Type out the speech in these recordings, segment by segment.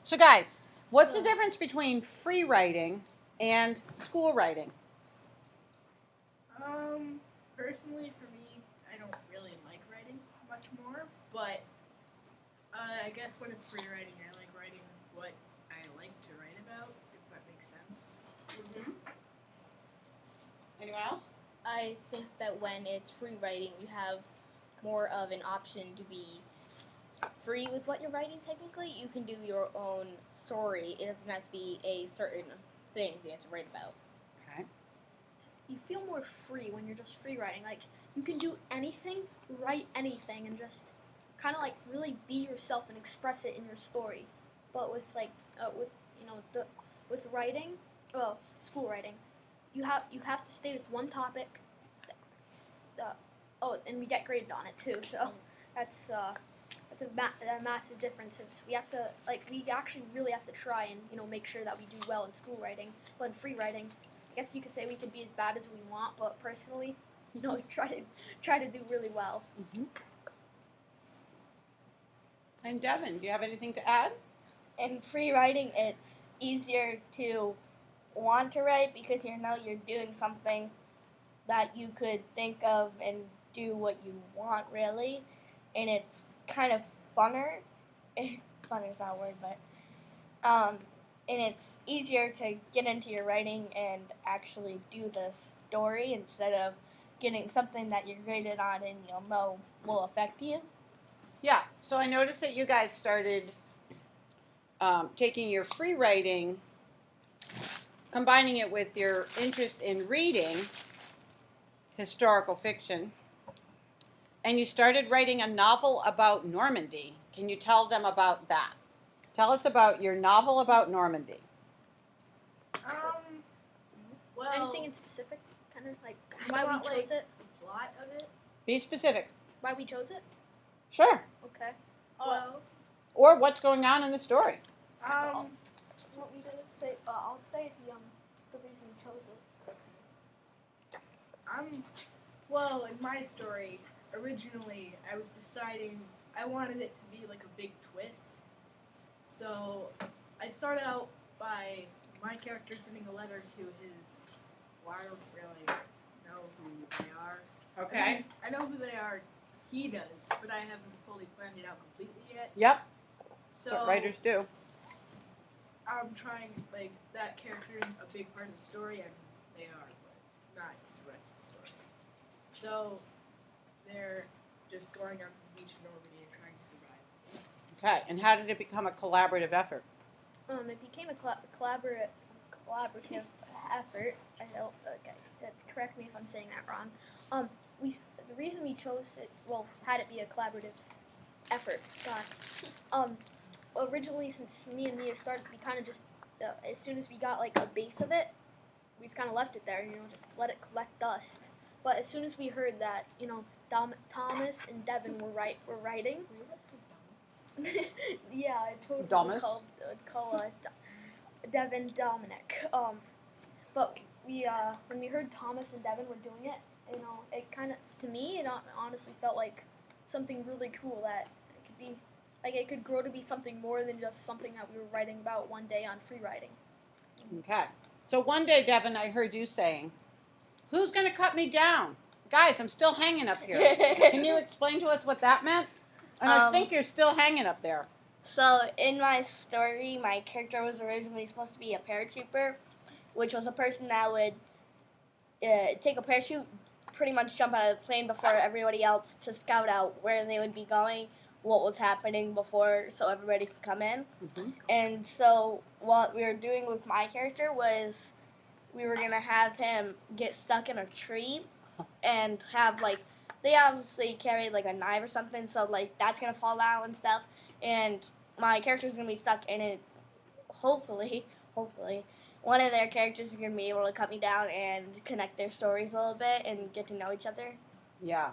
So guys, what's the difference between free writing and school writing? Personally for me, I don't really like writing much more, but I guess when it's free writing, I like writing what I like to write about, if that makes sense. Mm-hmm. Anyone else? I think that when it's free writing, you have more of an option to be free with what you're writing. Technically, you can do your own story. It doesn't have to be a certain thing you have to write about. Okay. You feel more free when you're just free writing. Like, you can do anything, write anything, and just kind of like really be yourself and express it in your story. But with with writing, school writing, you have to stay with one topic. And we get graded on it too. So that's a massive difference, since we have to we actually really have to try and make sure that we do well in school writing. But in free writing, I guess you could say we could be as bad as we want, but personally, we try to do really well. Mm-hmm. And Devin, do you have anything to add? In free writing, it's easier to want to write because you're doing something that you could think of and do what you want, really, and it's kind of funner. Funner is not a word, but and it's easier to get into your writing and actually do the story instead of getting something that you're graded on and you'll know will affect you. Yeah. So I noticed that you guys started taking your free writing, combining it with your interest in reading historical fiction, and you started writing a novel about Normandy. Can you tell them about that? Tell us about your novel about Normandy. Well, Anything in specific, kind of like why we chose it? The plot of it. Be specific. Why we chose it? Sure. Okay. Well, Or what's going on in the story. What we did say? I'll say the reason we chose it. Well, in my story, originally I was deciding I wanted it to be like a big twist. So I started out by my character sending a letter to his. Well, I don't really know who they are. Okay. I know who they are. He does, but I haven't fully planned it out completely yet. Yep. So What writers do. I'm trying that character is a big part of the story, and they are, but not the rest of the story. So they're just going on the beach in Normandy and trying to survive. Okay. And how did it become a collaborative effort? It became a collaborative effort. I know. Okay, that's correct me if I'm saying that wrong. The reason we chose it, had it be a collaborative effort. Originally, since me and Mia started, we kind of just as soon as we got a base of it, we just kind of left it there. Just let it collect dust. But as soon as we heard that, Thomas and Devin were writing. Yeah, I totally Thomas? call Devin Dominic. But we when we heard Thomas and Devin were doing it, it kind of, to me, it honestly felt like something really cool that it could be, it could grow to be something more than just something that we were writing about one day on free writing. Okay. So one day, Devin, I heard you saying, "Who's going to cut me down? Guys, I'm still hanging up here." Can you explain to us what that meant? And I think you're still hanging up there. So in my story, my character was originally supposed to be a paratrooper, which was a person that would take a parachute, pretty much jump out of the plane before everybody else to scout out where they would be going, what was happening before, so everybody could come in. Mm-hmm. And so what we were doing with my character was we were going to have him get stuck in a tree and have, they obviously carried, a knife or something, so, that's going to fall out and stuff. And my character's going to be stuck in it. Hopefully, one of their characters is going to be able to cut me down and connect their stories a little bit and get to know each other. Yeah.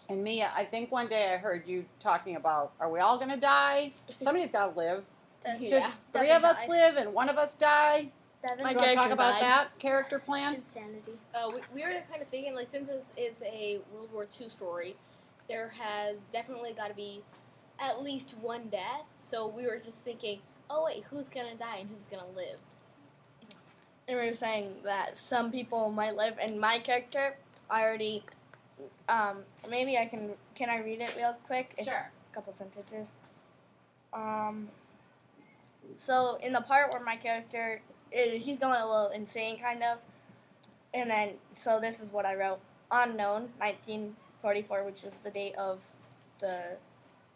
And Mia, I think one day I heard you talking about, are we all going to die? Somebody's got to live. Should three of us live and one of us die? Devin, My You want to talk character about died. that character plan? insanity. We were kind of thinking, since this is a World War II story, there has definitely got to be at least one death. So we were just thinking, oh wait, who's gonna die and who's gonna live? And we were saying that some people might live, and my character, I already, maybe can I read it real quick? It's Sure. a couple sentences. So in the part where my character, he's going a little insane, kind of, and then, so this is what I wrote. Unknown, 1944, which is the date of the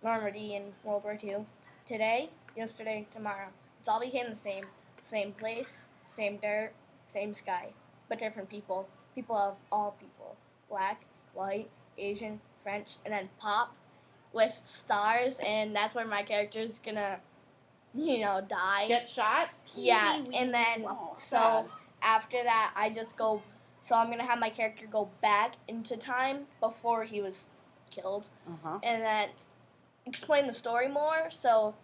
Normandy in World War II. Today, yesterday, tomorrow. It's all became the same. Same place, same dirt, same sky, but different people. People of all people. Black, white, Asian, French, and then pop with stars, and that's where my character's gonna, die. Get shot? Yeah, Pee-wee. and then, Oh, so sad. after that, I just go, so I'm gonna have my character go back into time before he was killed, Uh-huh. and then explain the story more, so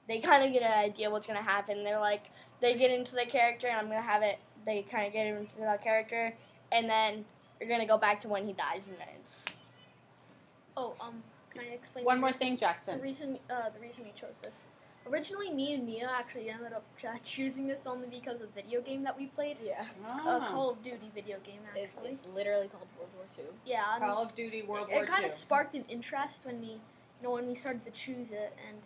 they kind of get an idea what's gonna happen. They're like, they get into the character, and I'm gonna have it, they kind of get into that character, and then we're gonna go back to when he dies, and then it's, Oh, can I explain? One the more reason- thing, Jackson. The reason we chose this. Originally, me and Mia actually ended up choosing this only because of video game that we played. Yeah. A Ah. Call of Duty video game, actually. It's literally called World War II. Yeah, Call of Duty World it War kind II. of sparked an interest when we started to choose it, and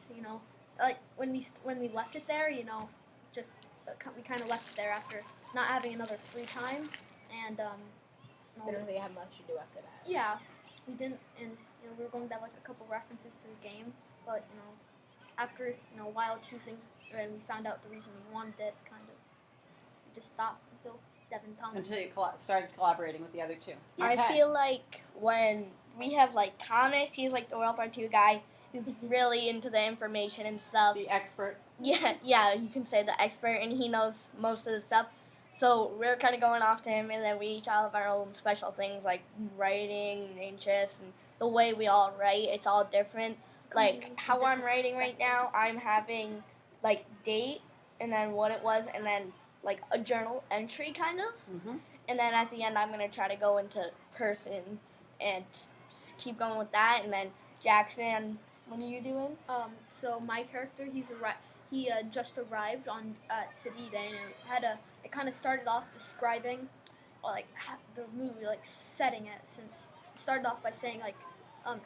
like when we left it there, just we kind of left it there after not having another free time, and I don't think I have much to do after that. yeah, we didn't, and we were going to have like a couple references to the game, but after while choosing, and we found out the reason we wanted it, kind of we just stopped until Devin Thomas. Until you started collaborating with the other two. I Okay. feel like when we have like Thomas, he's like the World War II guy, who's really into the information and stuff. The expert. Yeah, you can say the expert, and he knows most of the stuff. So we're kind of going off to him, and then we each all have our own special things like writing and interests, and the way we all write, it's all different. Like how I'm writing right now, I'm having like date, and then what it was, and then like a journal entry kind of. Mm-hmm. And then at the end, I'm going to try to go into person and keep going with that. And then Jackson, what are you doing? So my character, he just arrived on to D-Day, and it kind of started off describing like the movie, like setting it, since it started off by saying like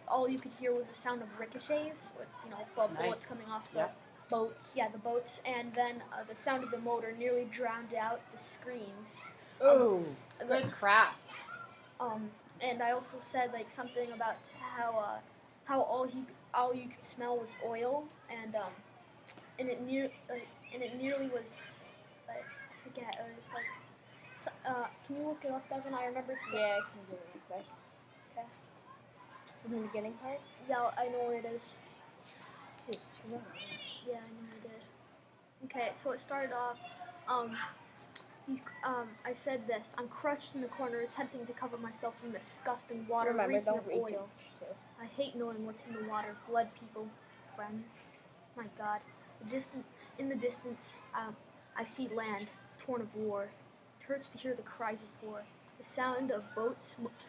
all you could hear was the sound of ricochets, with bullets Nice. coming off the Yep. Boats. yeah, the boats, and then the sound of the motor nearly drowned out the screams. Ooh, The- good craft. And I also said like something about how all you could smell was oil, and it nearly was I forget, it was like can you look it up, Devin? I remember Yeah, I can do it real quick. Okay. This is the beginning part. Yeah, I know where it is. Yeah, I know I did. Okay, so it started off. I said this. I'm crouched in the corner, attempting to cover myself from the disgusting water Remember, reeking don't of read oil. I hate knowing what's in the water. Blood, people, friends. My God. In the distance, I see land, torn of war. It hurts to hear the cries of war. The sound of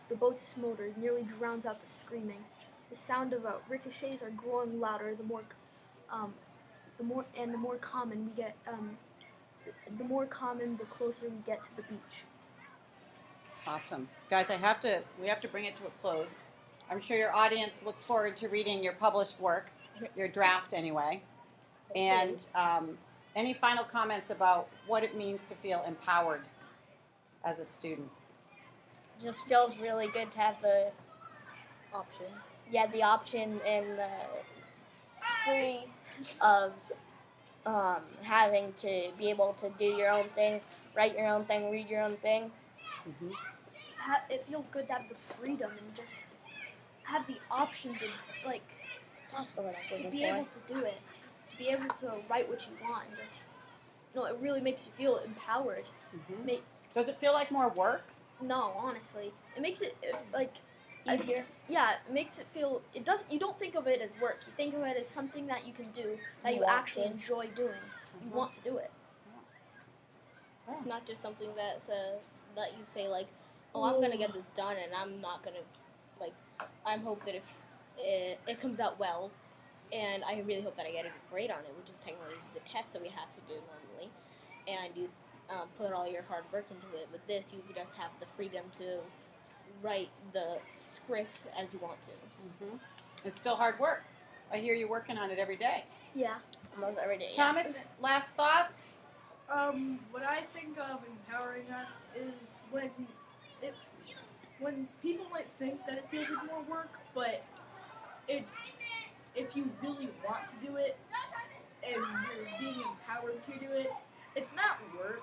the boat's motor nearly drowns out the screaming. The sound of ricochets are growing louder. The more common we get. The more common, the closer we get to the beach. Awesome. Guys, we have to bring it to a close. I'm sure your audience looks forward to reading your published work, your draft anyway. And any final comments about what it means to feel empowered as a student? Just feels really good to have the option and the free of having to be able to do your own thing, write your own thing, read your own thing. Mm-hmm. It feels good to have the freedom and just have the option to That's the word I was to looking be for. able to do it, to be able to write what you want, and just it really makes you feel empowered. Mm-hmm. Does it feel like more work? No, honestly, it makes it Easier. Yeah, it makes it feel. It does. You don't think of it as work. You think of it as something that you can do, that You you want actually to. enjoy doing. You Mhm. want to do it. It's not just something that you say like, oh, I'm gonna get this done, and I'm not gonna I hope that if it comes out well, and I really hope that I get a good grade on it, which is technically the test that we have to do normally. And you put all your hard work into it. With this, you just have the freedom to write the script as you want to. Mm-hmm. It's still hard work. I hear you working on it every day. Yeah. Almost every day. Thomas, last thoughts? What I think of empowering us is when people might think that it feels like more work, but it's if you really want to do it and you're being empowered to do it, it's not work.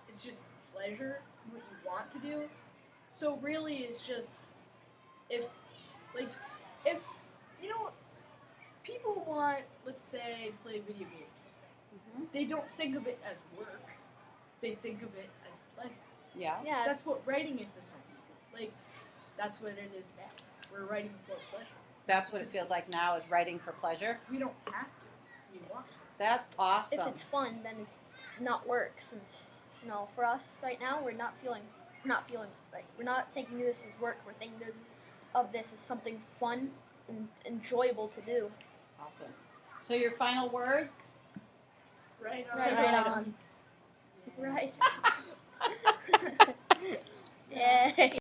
It's just pleasure, what you want to do. So really, it's just if you know, people want, let's say, to play video games. Mm-hmm. They don't think of it as work. They think of it as pleasure. Yeah. Yeah. That's what writing is to some people. Like, that's what it is now. We're writing for pleasure. That's what it feels like now, is writing for pleasure. We don't have to. We want to. That's If awesome. it's fun, then it's not work. Since for us right now, we're not feeling like we're not thinking this is work. We're thinking of this as something fun and enjoyable to do. Awesome. So your final words? Right on. Right on. Yeah. Right. Yay.